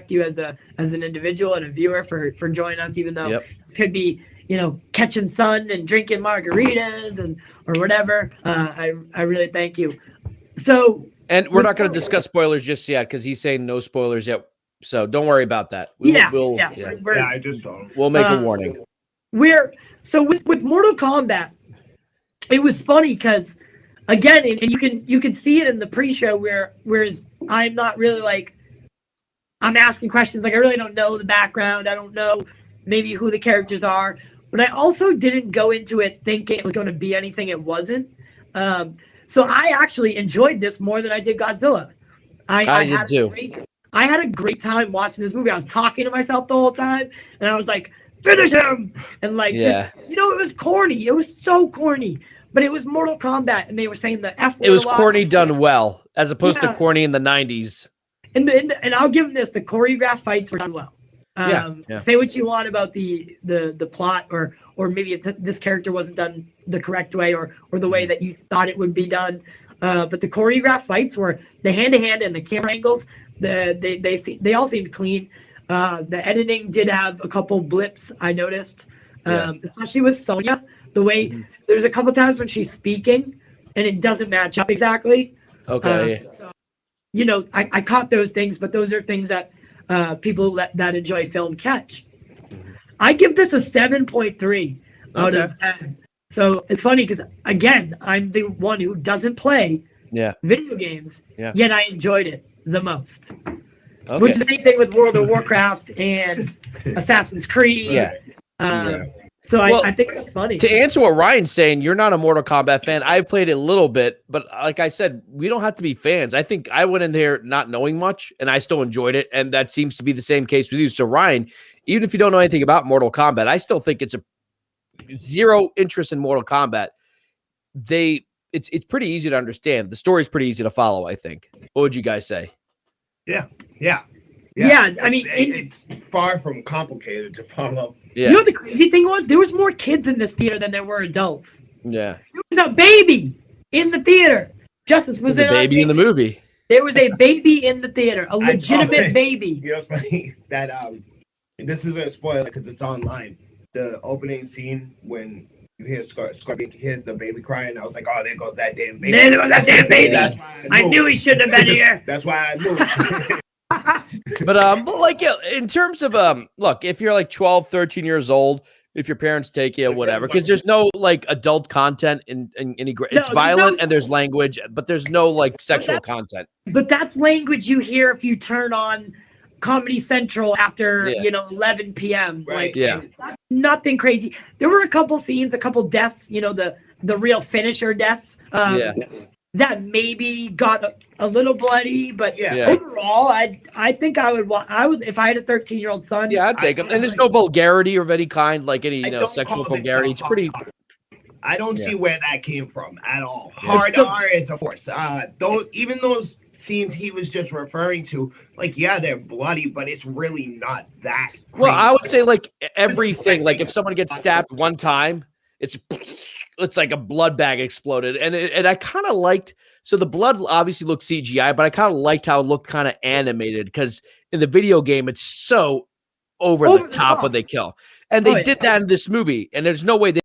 you as an individual and a viewer for joining us, even though it could be, you know, catching sun and drinking margaritas or whatever. I really thank you. So, and we're not going to discuss spoilers just yet because he's saying no spoilers yet. So don't worry about that. I just told him. We'll make a warning. With Mortal Kombat, it was funny because, again, and you can see it in the pre-show whereas I'm not really like, I'm asking questions, like I really don't know the background, I don't know maybe who the characters are, but I also didn't go into it thinking it was going to be anything it wasn't. So I actually enjoyed this more than I did Godzilla. I did too. I had a great time watching this movie. I was talking to myself the whole time, and I was like, finish him! And like, just, you know, it was corny. It was so corny. But it was Mortal Kombat, and they were saying the F word. It was corny done well, as opposed to corny in the 90s. And I'll give them this: the choreographed fights were done well. Say what you want about the plot, or maybe this character wasn't done the correct way, or the way that you thought it would be done. But the choreographed fights were the hand-to-hand and the camera angles. They all seemed clean. The editing did have a couple blips, I noticed, especially with Sonya. The way there's a couple times when she's speaking and it doesn't match up exactly. Okay. So, you know, I caught those things, but those are things that people that enjoy film catch. I give this a 7.3 out of 10. So it's funny because, again, I'm the one who doesn't play video games, yet I enjoyed it the most. Which is the same thing with World of Warcraft and Assassin's Creed. So I think that's funny. To answer what Ryan's saying, you're not a Mortal Kombat fan. I've played it a little bit, but like I said, we don't have to be fans. I think I went in there not knowing much, and I still enjoyed it, and that seems to be the same case with you. So Ryan, even if you don't know anything about Mortal Kombat, I still think it's a zero interest in Mortal Kombat. It's pretty easy to understand. The story's pretty easy to follow, I think. What would you guys say? Yeah. I mean, it's far from complicated to follow. You know what the crazy thing was? There was more kids in this theater than there were adults. Yeah. There was a baby in the theater. Justice, was there a baby in the movie? There was a baby in the theater, a legitimate baby. You know what's funny? That this isn't a spoiler because it's online. The opening scene when you hear Scorpion hears the baby crying, I was like, oh, there goes that damn baby. There goes that damn baby. I knew he shouldn't have been here. That's why I moved. But like in terms of look, if you're like 12, 13 years old, if your parents take you, whatever, because there's no like adult content in any it's violent and there's language, but there's no like sexual content. But that's language you hear if you turn on Comedy Central after 11 p.m. Right. That's nothing crazy. There were a couple scenes, a couple deaths, you know, the real finisher deaths. That maybe got a little bloody, but overall, I think I would if I had a 13-year-old son. Yeah, I'd take him. And there's no vulgarity of any kind, like any sexual vulgarity. It's pretty. I don't see where that came from at all. Hard R is a force. Those scenes he was just referring to, like, they're bloody, but it's really not that crazy. Well, I would say like everything. Like if someone gets stabbed one time, it's like a blood bag exploded, and I kind of liked. So the blood obviously looked CGI, but I kind of liked how it looked kind of animated because in the video game it's so over the top when they kill, and they did that in this movie, and there's no way they